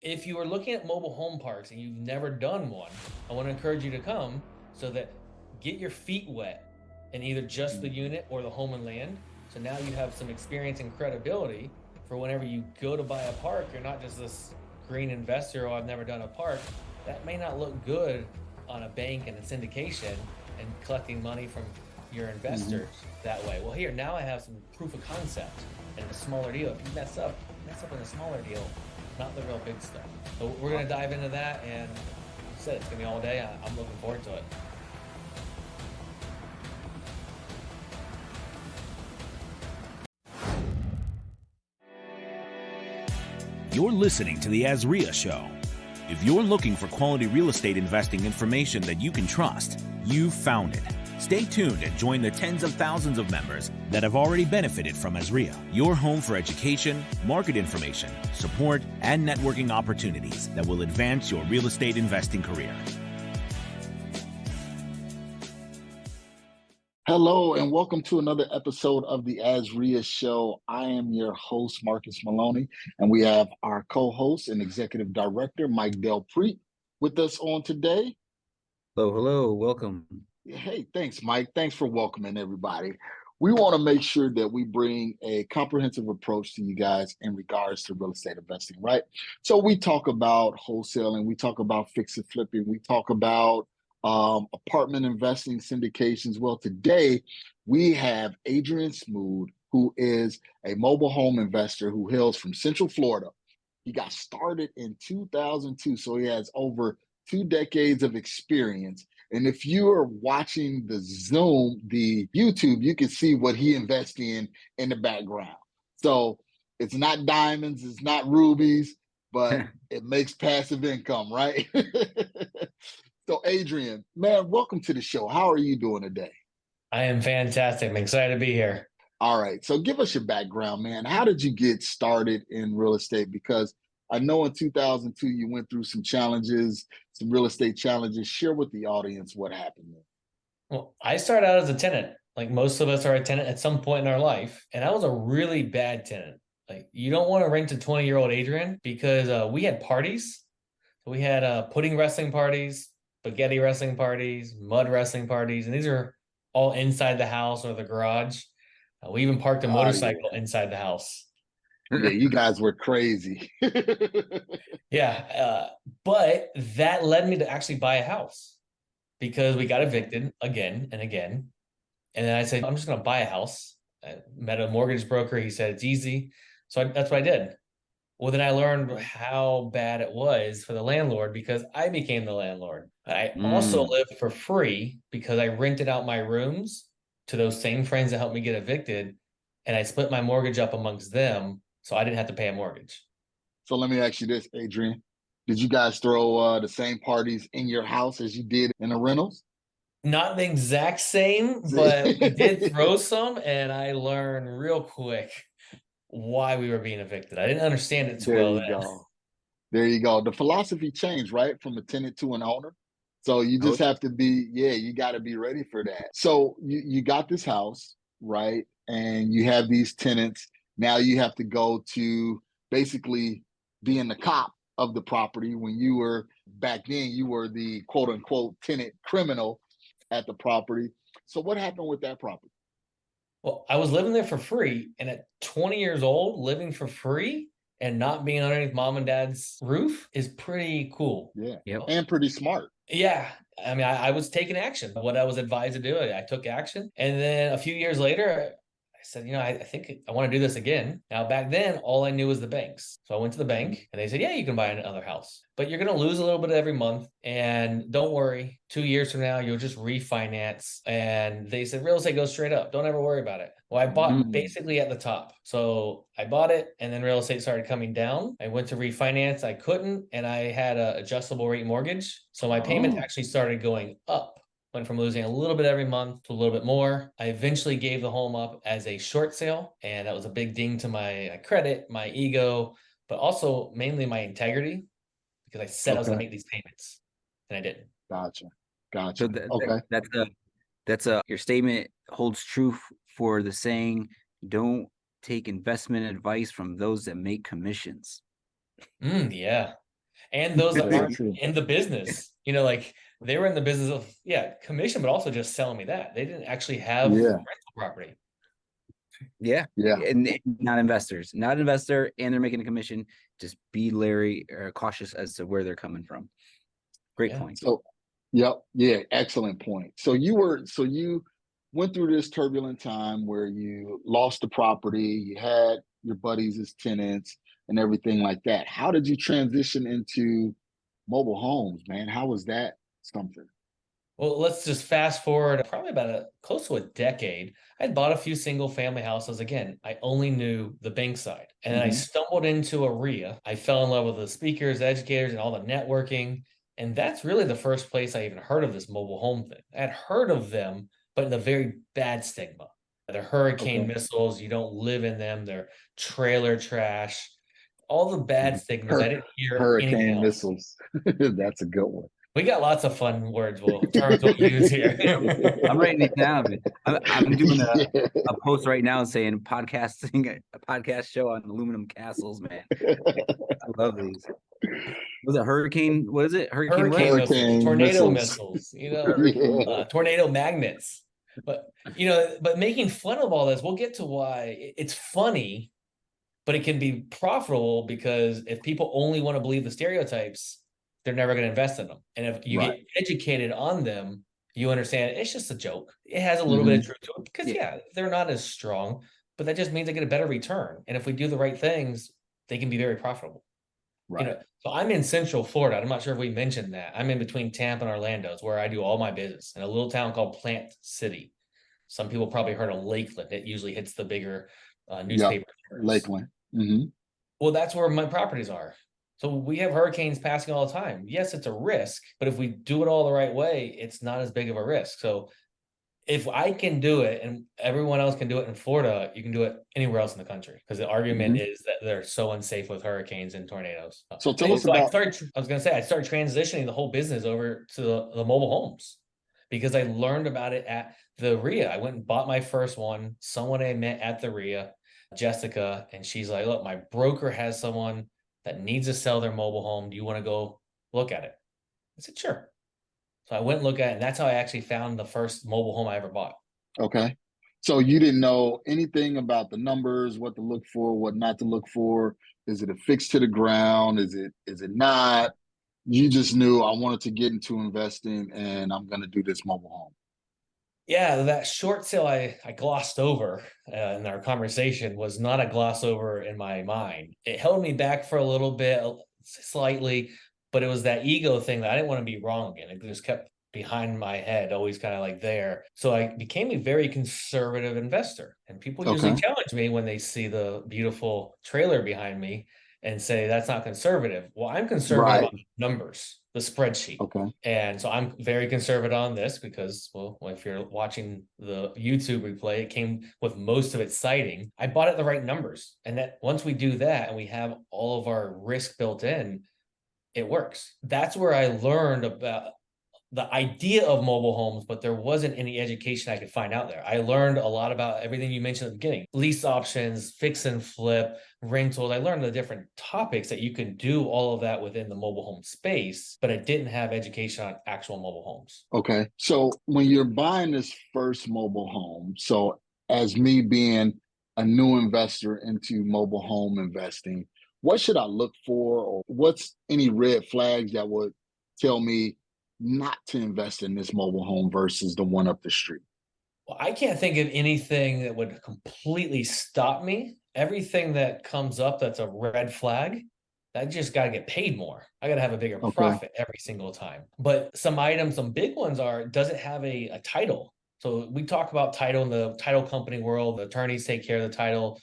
If you are looking at mobile home parks and you've never done one, I want to encourage you to come so that get your feet wet in either just the unit or the home and land. So now you have some experience and credibility for whenever you go to buy a park. You're not just this green investor, oh, I've never done a park. That may not look good on a bank and a syndication and collecting money from your investors that way. Well, here, now I have some proof of concept and a smaller deal. If you mess up in a smaller deal, not the real big stuff. So we're going to dive into that, and like I said, it's going to be all day. I'm looking forward to it. You're listening to the AZREIA Show. If you're looking for quality real estate investing information that you can trust, you've found it. Stay tuned and join the tens of thousands of members that have already benefited from AZREIA, your home for education, market information, support, and networking opportunities that will advance your real estate investing career. Hello, and welcome to another episode of the AZREIA Show. I am your host, Marcus Maloney, and we have our co-host and executive director, Mike Del Prete, with us on today. Hello, welcome. Hey, thanks, Mike. Thanks for welcoming everybody. We want to make sure that we bring a comprehensive approach to you guys in regards to real estate investing, right? So we talk about wholesaling, we talk about fix and flipping, we talk about apartment investing syndications. Well, today we have Adrian Smude, who is a mobile home investor who hails from Central Florida. He got started in 2002, so he has over 2 decades of experience. And if you are watching the YouTube, you can see what he invests in the background. So it's not diamonds, it's not rubies, but it makes passive income, right? So Adrian, man, welcome to the show. How are you doing today? I am fantastic. I'm excited to be here. All right. So give us your background, man. How did you get started in real estate? Because I know in 2002, you went through some challenges, some real estate challenges. Share with the audience what happened there. Well, I started out as a tenant. Like most of us are a tenant at some point in our life. And I was a really bad tenant. Like you don't want to rent to 20-year-old Adrian because we had parties. So we had pudding wrestling parties, spaghetti wrestling parties, mud wrestling parties, and these are all inside the house or the garage. We even parked a motorcycle inside the house. Yeah, you guys were crazy. Yeah, but that led me to actually buy a house because we got evicted again and again. And then I said, I'm just going to buy a house. I met a mortgage broker. He said, it's easy. So that's what I did. Well, then I learned how bad it was for the landlord because I became the landlord. I also lived for free because I rented out my rooms to those same friends that helped me get evicted. And I split my mortgage up amongst them, so I didn't have to pay a mortgage. So let me ask you this, Adrian. Did you guys throw the same parties in your house as you did in the rentals? Not the exact same, but we did throw some, and I learned real quick why we were being evicted. I didn't understand it too well then. There you go. The philosophy changed, right? From a tenant to an owner. So you just have to be, you got to be ready for that. So you got this house, right? And you have these tenants. Now you have to go to basically being the cop of the property. When you were back then, you were the quote unquote tenant criminal at the property. So what happened with that property? Well, I was living there for free, and at 20 years old, living for free and not being underneath mom and dad's roof is pretty cool. Yeah, and pretty smart. Yeah. I mean, I was taking action. What I was advised to do, I took action. And then a few years later, I said, I think I want to do this again. Now, back then, all I knew was the banks. So I went to the bank and they said, yeah, you can buy another house, but you're going to lose a little bit every month. And don't worry, 2 years from now, you'll just refinance. And they said, real estate goes straight up. Don't ever worry about it. Well, I bought basically at the top. So I bought it and then real estate started coming down. I went to refinance. I couldn't. And I had an adjustable rate mortgage. So my payment actually started going up. Went from losing a little bit every month to a little bit more. I eventually gave the home up as a short sale, and that was a big ding to my credit, my ego, but also mainly my integrity because I said I was going to make these payments, and I didn't. Gotcha. So that's your statement holds true for the saying, don't take investment advice from those that make commissions. Yeah. And those that Very aren't true. in the business, like they were in the business of, commission, but also just selling me that. They didn't actually have Yeah. rental property. Yeah. Yeah. And not investors, not an investor, and they're making a commission. Just be leery or cautious as to where they're coming from. Great point. So, yep. Yeah. Excellent point. So you went through this turbulent time where you lost the property, you had your buddies as tenants and everything like that. How did you transition into mobile homes, man? How was that something? Well, let's just fast forward probably about close to a decade. I bought a few single family houses. Again, I only knew the bank side. And then I stumbled into AZREIA. I fell in love with the speakers, educators, and all the networking. And that's really the first place I even heard of this mobile home thing. I had heard of them, but in the very bad stigma. They're hurricane missiles. You don't live in them. They're trailer trash. All the bad stigmas. I didn't hear anything Hurricane else. missiles. That's a good one. We got lots of fun words, terms we'll use here. I'm writing it down. I'm doing Yeah. a post right now saying a podcast show on aluminum castles, man. I love these. Was it hurricane? What is it? Hurricane Hurricane missiles, tornado missiles. missiles, tornado magnets. But making fun of all this, we'll get to why it's funny, but it can be profitable because if people only want to believe the stereotypes, they're never going to invest in them. And if you get educated on them, you understand it's just a joke. It has a little bit of truth to it because they're not as strong, but that just means they get a better return. And if we do the right things, they can be very profitable. Right. So I'm in Central Florida. I'm not sure if we mentioned that. I'm in between Tampa and Orlando. It's where I do all my business in a little town called Plant City. Some people probably heard of Lakeland. It usually hits the bigger newspaper. Lakeland. Well, that's where my properties are. So we have hurricanes passing all the time. Yes, it's a risk, but if we do it all the right way, it's not as big of a risk. So if I can do it and everyone else can do it in Florida, you can do it anywhere else in the country. Because the argument is that they're so unsafe with hurricanes and tornadoes. So tell us about. I started transitioning the whole business over to the mobile homes because I learned about it at the RIA. I went and bought my first one. Someone I met at the RIA, Jessica, and she's like, look, my broker has someone that needs to sell their mobile home. Do you want to go look at it? I said, sure. So I went and looked at it, and that's how I actually found the first mobile home I ever bought. Okay. So you didn't know anything about the numbers, what to look for, what not to look for. Is it affixed to the ground? Is it not? You just knew I wanted to get into investing and I'm going to do this mobile home. Yeah, that short sale I glossed over in our conversation was not a gloss over in my mind. It held me back for a little bit, slightly, but it was that ego thing that I didn't want to be wrong again. It just kept behind my head, always kind of like there. So I became a very conservative investor. And people usually challenge me when they see the beautiful trailer behind me and say, that's not conservative. Well, I'm conservative on numbers, the spreadsheet. Okay. And so I'm very conservative on this because, well, if you're watching the YouTube replay, it came with most of its citing. I bought it the right numbers. And that once we do that and we have all of our risk built in, it works. That's where I learned about the idea of mobile homes, but there wasn't any education I could find out there. I learned a lot about everything you mentioned at the beginning: lease options, fix and flip, rentals. I learned the different topics that you can do all of that within the mobile home space, but I didn't have education on actual mobile homes. Okay. So when you're buying this first mobile home, so as me being a new investor into mobile home investing, what should I look for, or what's any red flags that would tell me not to invest in this mobile home versus the one up the street? Well, I can't think of anything that would completely stop me. Everything that comes up that's a red flag, I just got to get paid more. I got to have a bigger profit every single time. But some items, some big ones are, does it have a title? So we talk about title in the title company world. The attorneys take care of the title,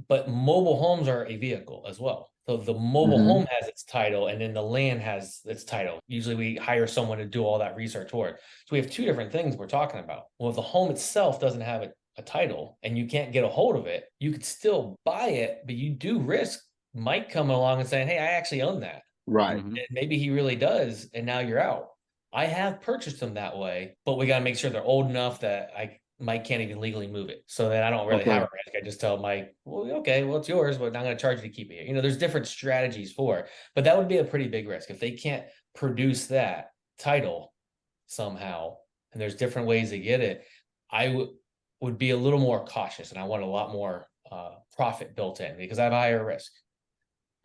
but mobile homes are a vehicle as well. So the mobile home has its title, and then the land has its title. Usually we hire someone to do all that research work. So we have two different things we're talking about. Well, if the home itself doesn't have a title and you can't get a hold of it, you could still buy it, but you do risk Mike coming along and saying, hey, I actually own that. Right. And maybe he really does, and now you're out. I have purchased them that way, but we got to make sure they're old enough that Mike can't even legally move it. So then I don't really Okay. have a risk. I just tell Mike, well, okay, well, it's yours, but I'm going to charge you to keep it here. You know, there's different strategies for it, but that would be a pretty big risk. If they can't produce that title somehow, and there's different ways to get it, I would be a little more cautious, and I want a lot more profit built in because I have a higher risk.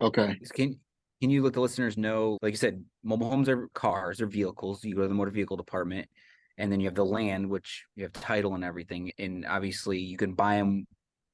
Okay. Can you let the listeners know, like you said, mobile homes are cars or vehicles. You go to the motor vehicle department, and then you have the land, which you have title and everything. And obviously you can buy them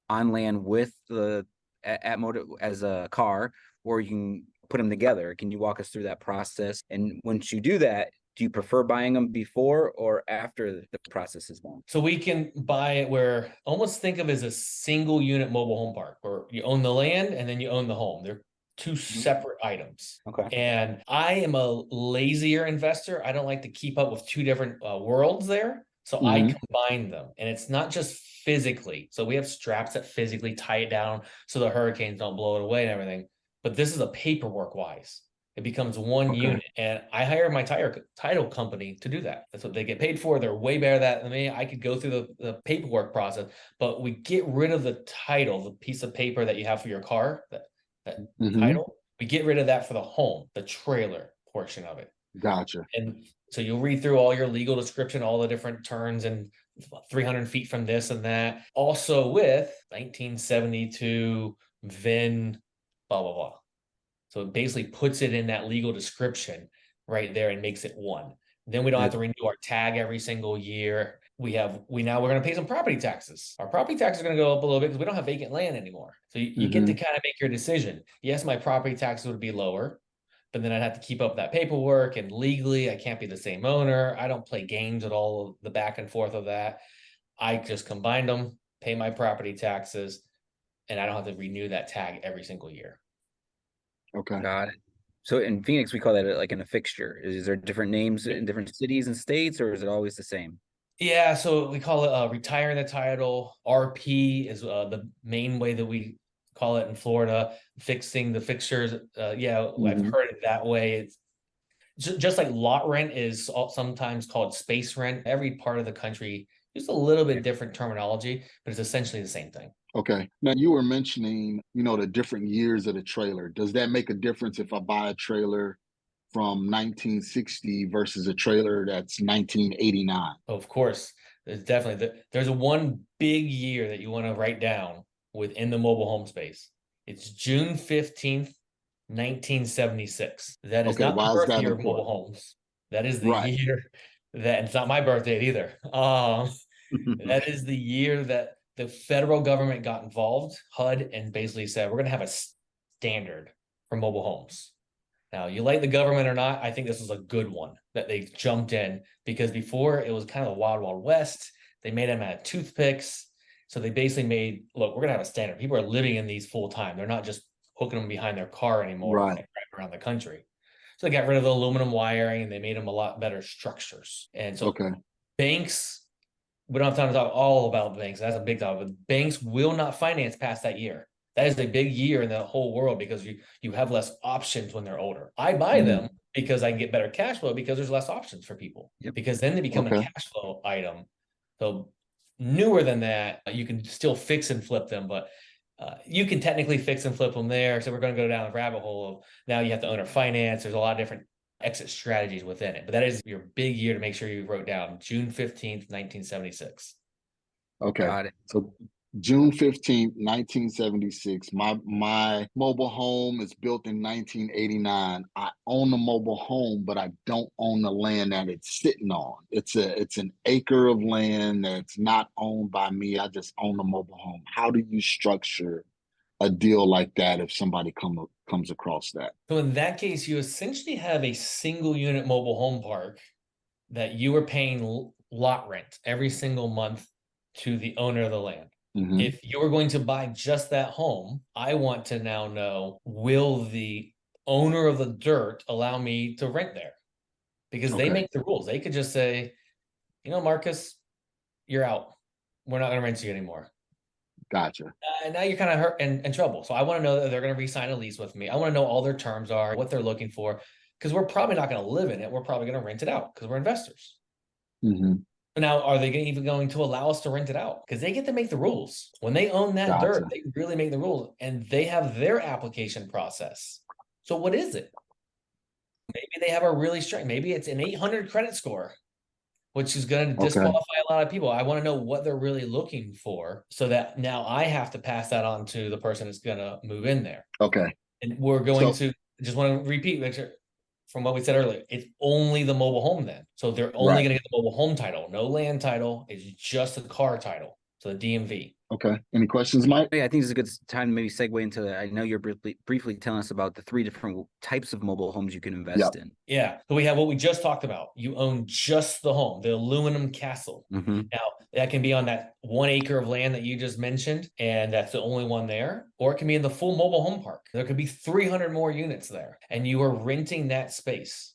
on land with the at motor as a car, or you can put them together. Can you walk us through that process? And once you do that, do you prefer buying them before or after the process is done? So we can buy it where almost think of it as a single unit mobile home park where you own the land and then you own the home. They're two separate items. Okay. And I am a lazier investor. I don't like to keep up with two different worlds there. So I combine them, and it's not just physically. So we have straps that physically tie it down so the hurricanes don't blow it away and everything. But this is a paperwork wise. It becomes one unit, and I hire my title company to do that. That's what they get paid for. They're way better than me. I could go through the paperwork process, but we get rid of the title, the piece of paper that you have for your car, that title. We get rid of that for the home, the trailer portion of it. Gotcha. And so you'll read through all your legal description, all the different terms, and 300 feet from this and that. Also with 1972 VIN, blah, blah, blah. So it basically puts it in that legal description right there and makes it one. Then we don't have to renew our tag every single year. We're going to pay some property taxes. Our property taxes are going to go up a little bit because we don't have vacant land anymore. So you get to kind of make your decision. Yes, my property taxes would be lower, but then I'd have to keep up that paperwork, and legally I can't be the same owner. I don't play games at all of the back and forth of that. I just combined them, pay my property taxes, and I don't have to renew that tag every single year. Okay. Got it. So in Phoenix, we call that like a fixture. Is there different names in different cities and states, or is it always the same? Yeah, so we call it retiring the title. RP is the main way that we call it in Florida. Fixing the fixtures. I've heard it that way. It's just like lot rent is sometimes called space rent. Every part of the country uses a little bit different terminology, but it's essentially the same thing. Okay. Now you were mentioning, the different years of the trailer. Does that make a difference if I buy a trailer from 1960 versus a trailer that's 1989? Of course, there's definitely there's one big year that you want to write down within the mobile home space. It's June 15th, 1976. That is not the birth year of mobile homes. That is the year that it's not my birthday either. That is the year that the federal government got involved, HUD, and basically said, we're going to have a standard for mobile homes. Now, you like the government or not, I think this was a good one that they jumped in, because before it was kind of the wild, wild west. They made them out of toothpicks. So they basically made, look, we're going to have a standard. People are living in these full time. They're not just hooking them behind their car anymore and driving around the country. So they got rid of the aluminum wiring and they made them a lot better structures. And so banks, we don't have time to talk all about banks. That's a big topic. But banks will not finance past that year. That is a big year in the whole world because you have less options when they're older. I buy them because I can get better cash flow because there's less options for people. Because then they become a cash flow item. So newer than that, you can still fix and flip them, but you can technically fix and flip them there. So we're going to go down the rabbit hole of now you have to owner finance. There's a lot of different exit strategies within it, but that is your big year to make sure you wrote down June 15th, 1976. Okay. Got it. So June 15th, 1976. My mobile home is built in 1989. I own the mobile home, but I don't own the land that it's sitting on. It's an acre of land that's not owned by me. I just own the mobile home. How do you structure a deal like that if somebody comes across that? So in that case, you essentially have a single unit mobile home park that you are paying lot rent every single month to the owner of the land. If you're going to buy just that home, I want to now know, will the owner of the dirt allow me to rent there? Because they make the rules. They could just say, Marcus, you're out. We're not going to rent you anymore. Gotcha. And now you're kind of hurt and in trouble. So I want to know that they're going to re-sign a lease with me. I want to know all their terms are, what they're looking for, because we're probably not going to live in it. We're probably going to rent it out because we're investors. Now, are they even going to allow us to rent it out? Because they get to make the rules. When they own that Gotcha. dirt, they really make the rules, and they have their application process. So what is it? Maybe they have a really strict, maybe it's an 800 credit score, which is going to Okay. disqualify a lot of people. I want to know what they're really looking for so that now I have to pass that on to the person that's going to move in there. Okay. And we're going So to just want to repeat, make sure from what we said earlier, it's only the mobile home then. So they're only right. going to get the mobile home title, no land title. It's just the car title. So the DMV. Okay. Any questions, Mike? Yeah, I think it's a good time to maybe segue into. I know you're briefly telling us about the 3 different types of mobile homes you can invest in. Yeah. So we have what we just talked about. You own just the home, the aluminum castle. Mm-hmm. Now, that can be on that 1 acre of land that you just mentioned, and that's the only one there, or it can be in the full mobile home park. There could be 300 more units there, and you are renting that space.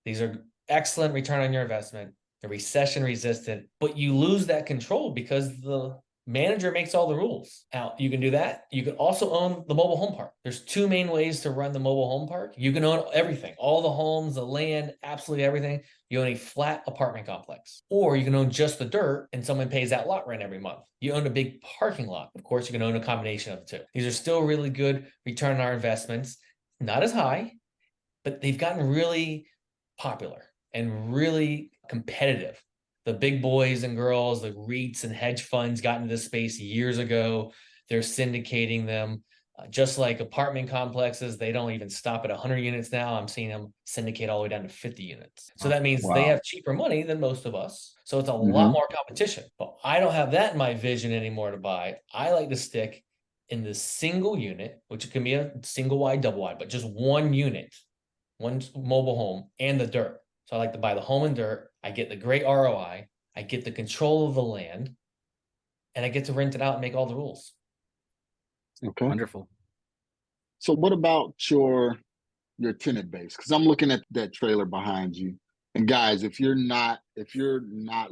These are excellent return on your investment. They're recession resistant, but you lose that control because the manager makes all the rules. Now, you can do that. You can also own the mobile home park. There's 2 main ways to run the mobile home park. You can own everything, all the homes, the land, absolutely everything. You own a flat apartment complex, or you can own just the dirt and someone pays that lot rent every month. You own a big parking lot. Of course, you can own a combination of the 2. These are still really good return on our investments. Not as high, but they've gotten really popular and really competitive. The big boys and girls, the REITs and hedge funds got into this space years ago. They're syndicating them. Just like apartment complexes, they don't even stop at 100 units now. I'm seeing them syndicate all the way down to 50 units. So that means they Wow. have cheaper money than most of us. So it's a Mhm. lot more competition. But I don't have that in my vision anymore to buy. I like to stick in the single unit, which can be a single wide, double wide, but just 1 unit, 1 mobile home, and the dirt. So I like to buy the home and dirt. I get the great ROI. I get the control of the land, and I get to rent it out and make all the rules. Okay. Wonderful. So what about your tenant base? Because I'm looking at that trailer behind you. And guys, if you're not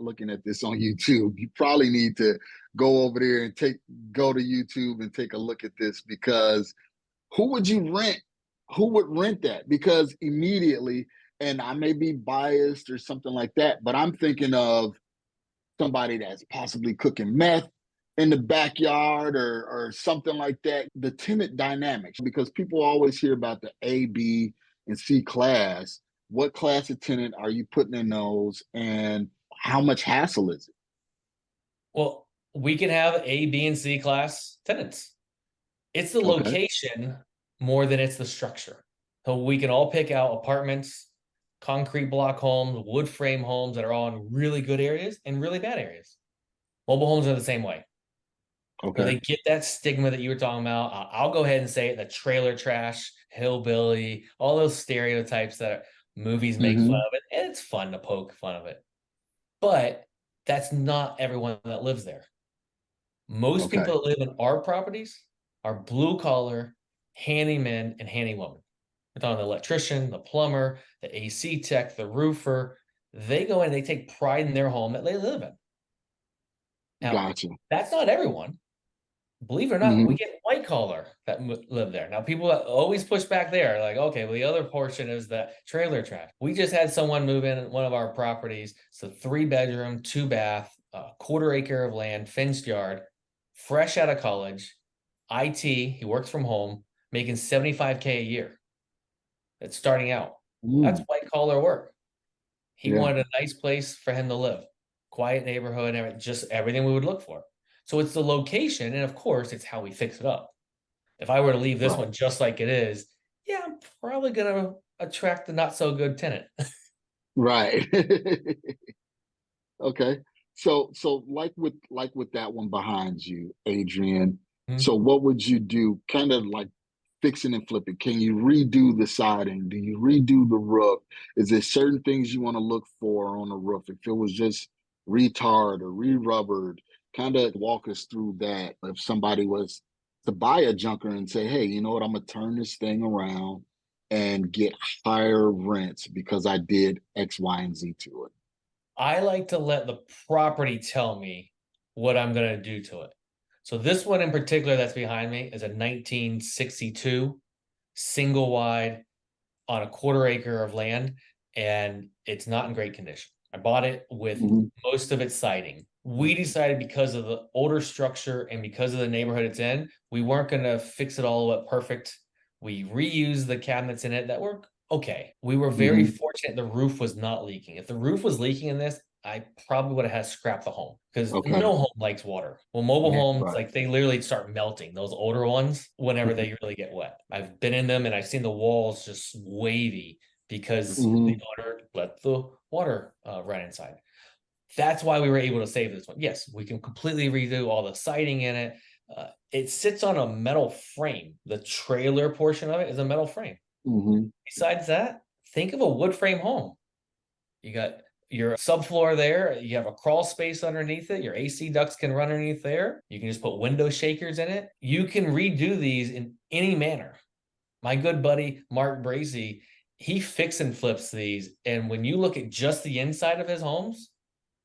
looking at this on YouTube, you probably need to go over there and go to YouTube and take a look at this, because who would you rent? Who would rent that? Because immediately, and I may be biased or something like that, but I'm thinking of somebody that's possibly cooking meth in the backyard or something like that. The tenant dynamics, because people always hear about the A, B, and C class. What class of tenant are you putting in those, and how much hassle is it? Well, we can have A, B, and C class tenants. It's the Okay. location more than it's the structure. So we can all pick out apartments, concrete block homes, wood frame homes that are all in really good areas and really bad areas. Mobile homes are the same way. So Okay. they get that stigma that you were talking about. I'll go ahead and say it, the trailer trash, hillbilly, all those stereotypes that movies make fun Mm-hmm. of it. And it's fun to poke fun of it. But that's not everyone that lives there. Most Okay. people that live in our properties are blue collar, handymen and handywomen. We're talking the electrician, the plumber, the AC tech, the roofer. They go in, they take pride in their home that they live in. Now, Gotcha. that's not everyone. Believe it or not, we Mm-hmm. get white collar that live there. Now, people always push back there, like, okay, well, the other portion is the trailer trash. We just had someone move in one of our properties. It's a 3-bedroom, 2-bath, 1/4 acre of land, fenced yard, fresh out of college, IT. He works from home, making $75K a year. That's starting out. That's white collar work. He Yeah. wanted a nice place for him to live, quiet neighborhood, and just everything we would look for. So it's the location, and of course, it's how we fix it up. If I were to leave this Right. one just like it is, yeah, I'm probably gonna attract the not so good tenant. Right. Okay. So like with that one behind you, Adrian. Mhm. So what would you do? Kind of like fixing and flipping. Can you redo the siding? Do you redo the roof? Is there certain things you want to look for on a roof? If it was just retard or re-rubbered, kind of walk us through that. If somebody was to buy a junker and say, hey, you know what, I'm gonna turn this thing around and get higher rents because I did X, Y, and Z to it. I like to let the property tell me what I'm gonna do to it. So this one in particular that's behind me is a 1962 single wide on a 1/4 acre of land, and it's not in great condition. I bought it with most of its siding. We decided because of the older structure and because of the neighborhood it's in, we weren't going to fix it all up perfect. We reused the cabinets in it that were okay. We were very fortunate the roof was not leaking. If the roof was leaking in this, I probably would have had to scrap the home because no home likes water. Well, mobile homes, like they literally start melting, those older ones, whenever they really get wet. I've been in them and I've seen the walls just wavy because the owner let the water run inside. That's why we were able to save this one. Yes, we can completely redo all the siding in it. It sits on a metal frame. The trailer portion of it is a metal frame. Besides that, think of a wood frame home. You got your subfloor there. You have a crawl space underneath it. Your AC ducts can run underneath there. You can just put window shakers in it. You can redo these in any manner. My good buddy, Mark Bracy, he fix and flips these. And when you look at just the inside of his homes,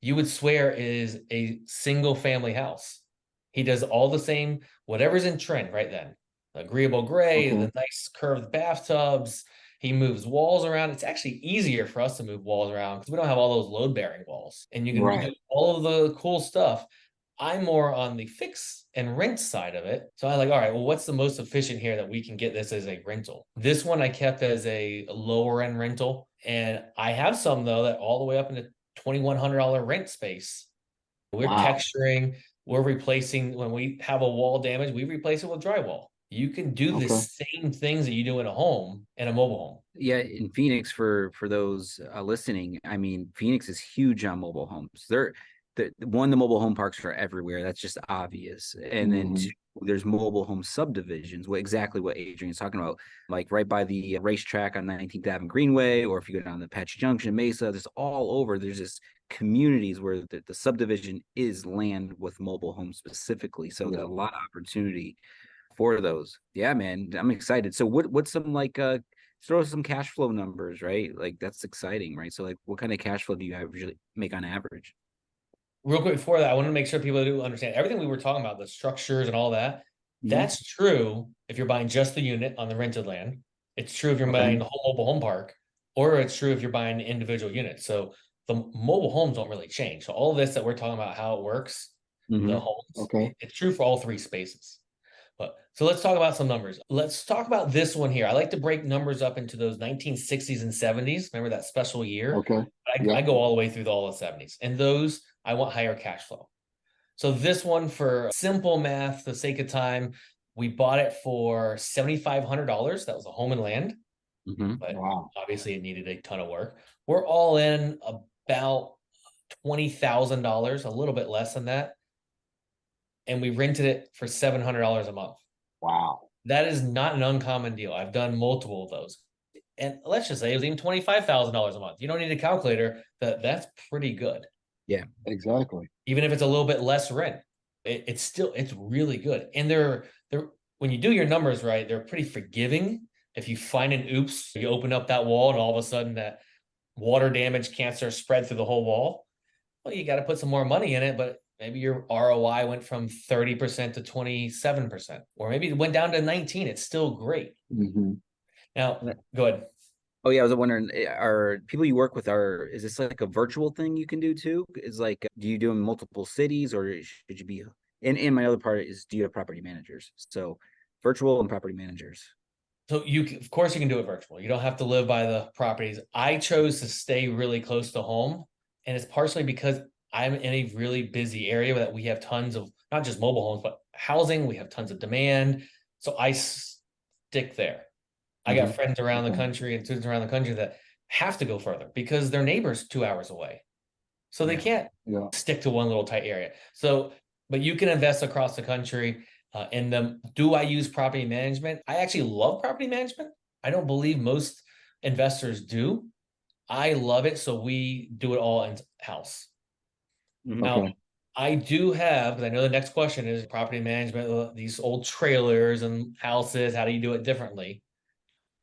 you would swear it is a single family house. He does all the same, whatever's in trend right then. Agreeable gray, the nice curved bathtubs. He moves walls around. It's actually easier for us to move walls around because we don't have all those load-bearing walls. And you can do all of the cool stuff. I'm more on the fix and rent side of it. So I'm like, all right, well, what's the most efficient here that we can get this as a rental? This one I kept as a lower end rental. And I have some, though, that all the way up into $2,100 rent space. We're texturing, we're replacing, when we have a wall damage, we replace it with drywall. You can do the same things that you do in a home in a mobile home. Yeah, in Phoenix, for those listening, I mean, Phoenix is huge on mobile homes. The mobile home parks are everywhere. That's just obvious. And then two, there's mobile home subdivisions, exactly what Adrian's talking about, like right by the racetrack on 19th Avenue Greenway, or if you go down the Apache Junction, Mesa, there's all over. There's just communities where the subdivision is land with mobile homes specifically. So there's a lot of opportunity for those. Yeah, man, I'm excited. So what's some throw some cash flow numbers, right? Like that's exciting, right? So like what kind of cash flow do you usually make on average? Real quick before that, I want to make sure people do understand everything we were talking about, the structures and all that. That's true if you're buying just the unit on the rented land. It's true if you're buying the whole mobile home park, or it's true if you're buying individual units. So the mobile homes don't really change. So all of this that we're talking about, how it works, the homes, it's true for all three spaces. But so let's talk about some numbers. Let's talk about this one here. I like to break numbers up into those 1960s and 70s. Remember that special year? I go all the way through all the 70s. And those, I want higher cash flow. So this one, for simple math, for the sake of time, we bought it for $7,500. That was a home and land. But obviously it needed a ton of work. We're all in about $20,000, a little bit less than that. And we rented it for $700 a month. Wow. That is not an uncommon deal. I've done multiple of those. And let's just say it was even $25,000 a month. You don't need a calculator. That's pretty good. Yeah, exactly. Even if it's a little bit less rent, it's really good. And they're when you do your numbers right, they're pretty forgiving. If you find an oops, you open up that wall and all of a sudden that water damage cancer spread through the whole wall. Well, you got to put some more money in it, but maybe your ROI went from 30% to 27%, or maybe it went down to 19. It's still great. Now, go ahead. Oh yeah, I was wondering, are people you work with, is this like a virtual thing you can do too? Is like, do you do in multiple cities, or should you be? And my other part is, do you have property managers? So virtual and property managers. So of course you can do it virtual. You don't have to live by the properties. I chose to stay really close to home, and it's partially because I'm in a really busy area that we have tons of, not just mobile homes, but housing. We have tons of demand. So I stick there. I got friends around the country and students around the country that have to go further because their neighbor's 2 hours away. So they can't stick to one little tight area. So, but you can invest across the country in them. Do I use property management? I actually love property management. I don't believe most investors do. I love it. So we do it all in-house. Now, I do have, because I know the next question is property management, these old trailers and houses, how do you do it differently?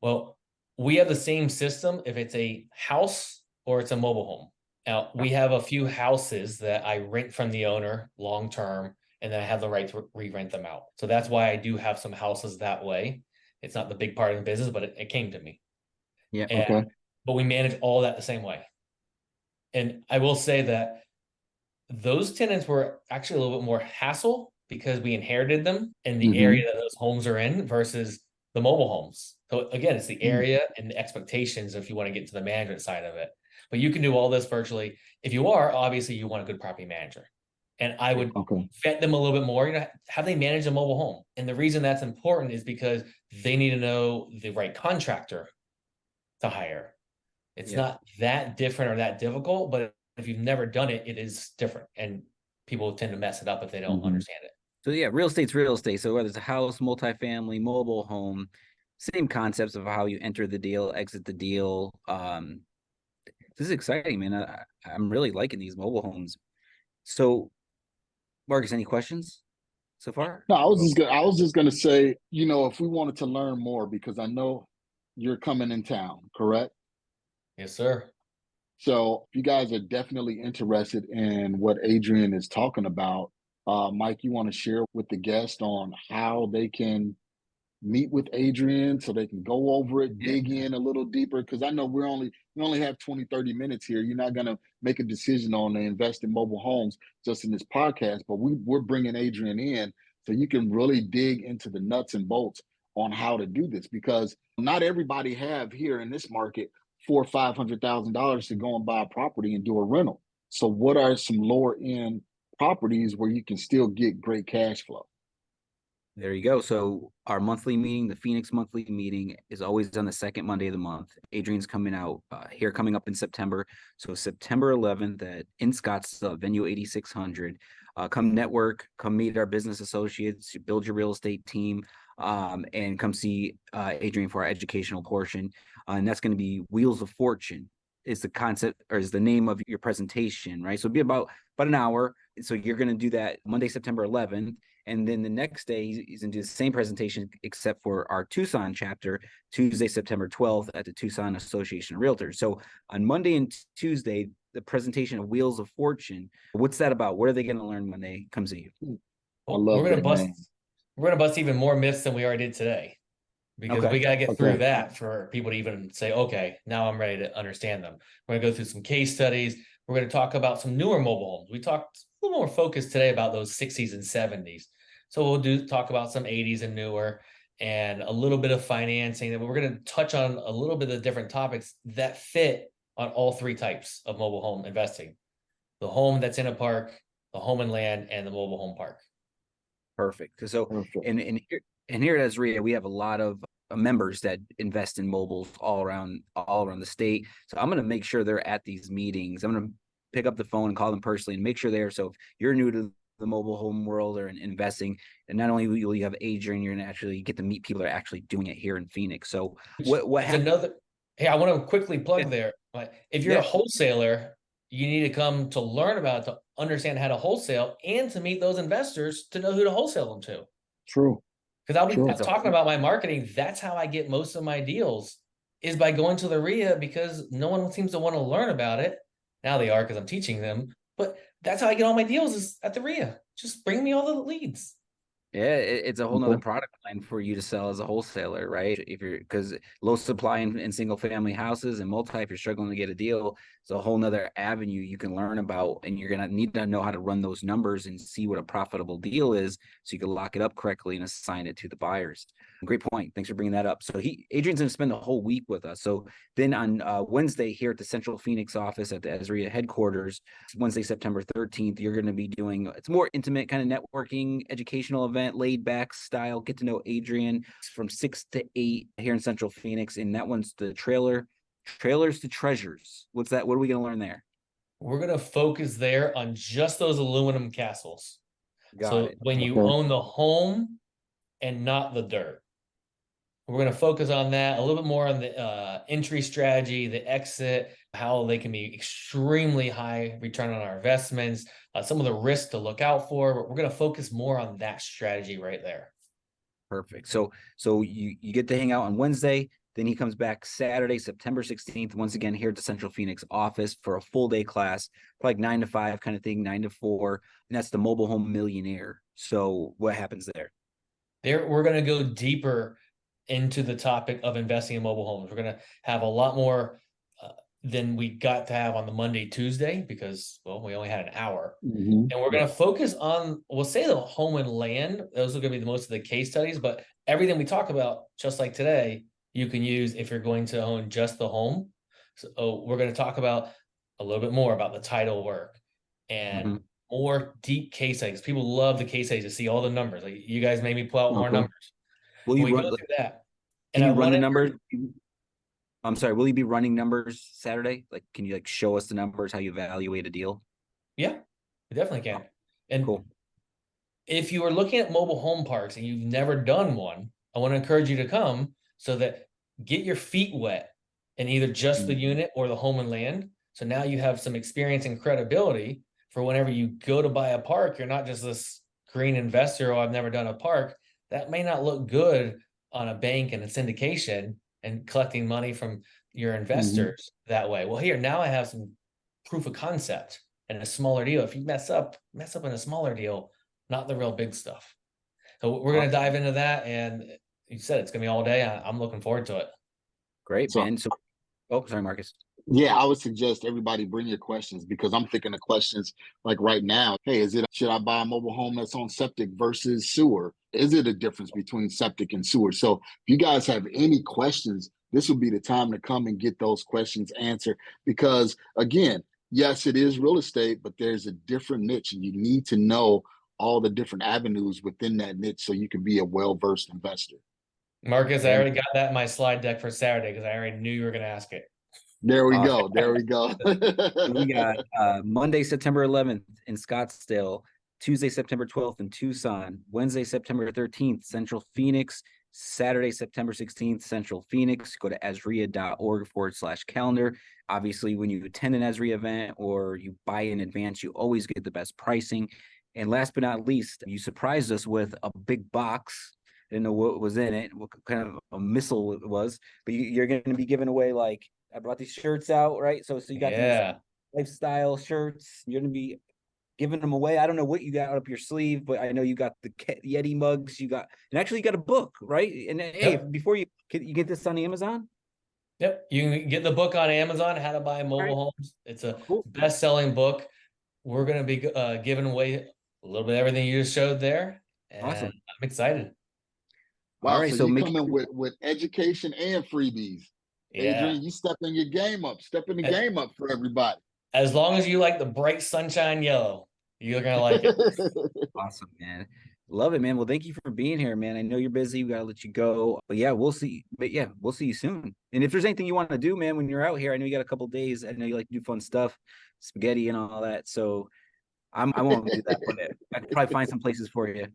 Well, we have the same system if it's a house or it's a mobile home. Now, we have a few houses that I rent from the owner long-term, and then I have the right to re-rent them out. So that's why I do have some houses that way. It's not the big part of the business, but it came to me. Yeah. But we manage all that the same way. And I will say that those tenants were actually a little bit more hassle because we inherited them in the area that those homes are in versus the mobile homes. So again, it's the area and the expectations if you want to get to the management side of it. But you can do all this virtually. If you are, obviously you want a good property manager. And I would vet them a little bit more. You know, have they managed a mobile home? And the reason that's important is because they need to know the right contractor to hire. It's not that different or that difficult, but if you've never done it, it is different. And people tend to mess it up if they don't understand it. So yeah, real estate's real estate. So whether it's a house, multifamily, mobile home, same concepts of how you enter the deal, exit the deal. This is exciting, man. I'm really liking these mobile homes. So, Marcus, any questions so far? No, I was just gonna say, you know, if we wanted to learn more, because I know you're coming in town, correct? Yes, sir. So if you guys are definitely interested in what Adrian is talking about, Mike, you want to share with the guest on how they can meet with Adrian so they can go over it, dig in a little deeper? Because I know we only have 20, 30 minutes here. You're not going to make a decision on the invest in mobile homes just in this podcast, but we're bringing Adrian in so you can really dig into the nuts and bolts on how to do this, because not everybody have here in this market $400,000-$500,000 to go and buy a property and do a rental. So what are some lower end properties where you can still get great cash flow? There you go. So our monthly meeting, the Phoenix monthly meeting, is always on the second Monday of the month. Adrian's coming out here coming up in September. So September 11th in Scottsdale, venue 8600. Come network, come meet our business associates, build your real estate team, and come see Adrian for our educational portion. And that's going to be Wheels of Fortune is the concept, or is the name of your presentation, right? So it'll be about an hour. So you're going to do that Monday, September 11th. And then the next day, he's going to do the same presentation, except for our Tucson chapter, Tuesday, September 12th at the Tucson Association of Realtors. So on Monday and Tuesday, the presentation of Wheels of Fortune, what's that about? What are they going to learn when they come see you? I love We're gonna that bust. name. We're gonna bust even more myths than we already did today, because we gotta get through that for people to even say, okay, now I'm ready to understand them. We're gonna go through some case studies. We're gonna talk about some newer mobile homes. We talked a little more focused today about those 60s and 70s. So we'll talk about some 80s and newer, and a little bit of financing. And we're gonna touch on a little bit of different topics that fit on all three types of mobile home investing: the home that's in a park, the home and land, and the mobile home park. Perfect. So, and here at AZREIA, we have a lot of members that invest in mobiles all around the state. So I'm going to make sure they're at these meetings. I'm going to pick up the phone and call them personally and make sure they're. So if you're new to the mobile home world or in investing, and not only will you have Adrian, you're going to actually get to meet people that are actually doing it here in Phoenix. So what happened? Hey, I want to quickly plug there. If you're a wholesaler, you need to come to learn about it, to understand how to wholesale, and to meet those investors to know who to wholesale them to. True. Because I'll be talking about my marketing. That's how I get most of my deals, is by going to the RIA, because no one seems to want to learn about it. Now they are, because I'm teaching them. But that's how I get all my deals, is at the RIA. Just bring me all the leads. Yeah, it's a whole nother product line for you to sell as a wholesaler, right? Because low supply in single family houses and multi, if you're struggling to get a deal, it's a whole nother avenue you can learn about, and you're gonna need to know how to run those numbers and see what a profitable deal is, so you can lock it up correctly and assign it to the buyers. Great point. Thanks for bringing that up. So Adrian's gonna spend the whole week with us. So then on Wednesday here at the Central Phoenix office at the AZREIA headquarters, Wednesday, September 13th, you're going to be doing, it's more intimate kind of networking, educational event, laid back style, get to know Adrian from 6 to 8 here in Central Phoenix. And that one's the trailers to treasures. What's that? What are we going to learn there? We're going to focus there on just those aluminum castles. Got it. When you own the home and not the dirt. We're going to focus on that, a little bit more on the entry strategy, the exit, how they can be extremely high return on our investments, some of the risks to look out for. But we're going to focus more on that strategy right there. Perfect. So you get to hang out on Wednesday. Then he comes back Saturday, September 16th, once again here at the Central Phoenix office for a full day class, like 9 to 5 kind of thing, 9 to 4. And that's the Mobile Home Millionaire. So what happens there? We're going to go deeper into the topic of investing in mobile homes. We're going to have a lot more than we got to have on the Monday, Tuesday, because, well, we only had an hour. Mhm. And we're going to focus on, we'll say the home and land. Those are going to be the most of the case studies, but everything we talk about, just like today, you can use if you're going to own just the home. So we're going to talk about a little bit more about the title work and more deep case studies. People love the case studies to see all the numbers. Like, you guys made me pull out more numbers. Will We you go run? through that. Can And you I run the wanted- numbers? I'm sorry. Will you be running numbers Saturday? Like, can you like show us the numbers, how you evaluate a deal? Yeah, we definitely can. And Cool. if you are looking at mobile home parks and you've never done one, I want to encourage you to come so that get your feet wet in either just the unit or the home and land. So now you have some experience and credibility for whenever you go to buy a park. You're not just this green investor, oh, I've never done a park. That may not look good on a bank and a syndication and collecting money from your investors that way. Well, here, now I have some proof of concept and a smaller deal. If you mess up in a smaller deal, not the real big stuff. So we're going to dive into that. And you said it's going to be all day. I'm looking forward to it. Great, So- man. So, oh, sorry, Marcus. Yeah, I would suggest everybody bring your questions, because I'm thinking of questions like right now. Hey, should I buy a mobile home that's on septic versus sewer? Is it a difference between septic and sewer? So if you guys have any questions, this would be the time to come and get those questions answered, because again, yes, it is real estate, but there's a different niche, and you need to know all the different avenues within that niche so you can be a well-versed investor. Marcus, I already got that in my slide deck for Saturday because I already knew you were going to ask it. There we go. There we go. We got Monday, September 11th in Scottsdale, Tuesday, September 12th in Tucson, Wednesday, September 13th, Central Phoenix, Saturday, September 16th, Central Phoenix. Go to AZREIA.org/calendar. Obviously, when you attend an AZREIA event or you buy in advance, you always get the best pricing. And last but not least, you surprised us with a big box. Didn't know what was in it, what kind of a missile it was, but you're going to be giving away, like, I brought these shirts out, right? So you got these lifestyle shirts. You're going to be giving them away. I don't know what you got up your sleeve, but I know you got the Yeti mugs. And actually you got a book, right? And hey, before you get this on Amazon? Yep. You can get the book on Amazon, How to Buy Mobile Homes. It's a best-selling book. We're going to be giving away a little bit of everything you just showed there. And awesome. I'm excited. Wow. All right, So you come in with education and freebies. Adrian, you stepping your game up. Stepping the game up for everybody. As long as you like the bright sunshine yellow, you're going to like it. Awesome, man. Love it, man. Well, thank you for being here, man. I know you're busy. We got to let you go. But yeah, we'll see. But yeah, we'll see you soon. And if there's anything you want to do, man, when you're out here, I know you got a couple days. I know you like to do fun stuff, spaghetti and all that. So I won't do that, but I could probably find some places for you.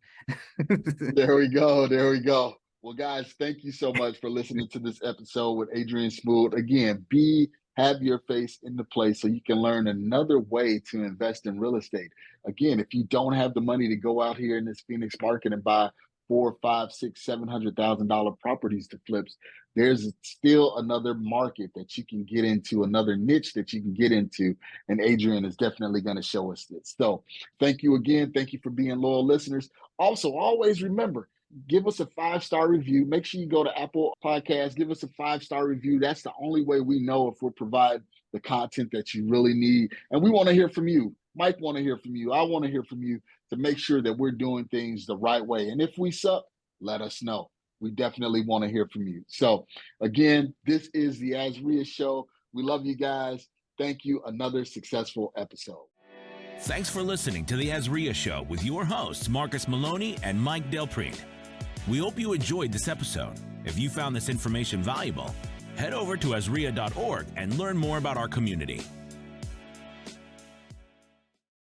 There we go. There we go. Well, guys, thank you so much for listening to this episode with Adrian Smude. Again, have your face in the place so you can learn another way to invest in real estate. Again, if you don't have the money to go out here in this Phoenix market and buy $400,000, $500,000, $600,000, $700,000 properties to flips, there's still another market that you can get into, another niche that you can get into, and Adrian is definitely going to show us this. So thank you again. Thank you for being loyal listeners. Also, always remember, give us a 5-star review. Make sure you go to Apple Podcasts, give us a 5-star review. That's the only way we know if we're providing the content that you really need. And we want to hear from you. Mike want to hear from you. I want to hear from you to make sure that we're doing things the right way. And if we suck, let us know. We definitely want to hear from you. So again, this is the AZREIA Show. We love you guys. Thank you. Another successful episode. Thanks for listening to the AZREIA Show with your hosts, Marcus Maloney and Mike Del Prete. We hope you enjoyed this episode. If you found this information valuable, head over to AZREIA.org and learn more about our community.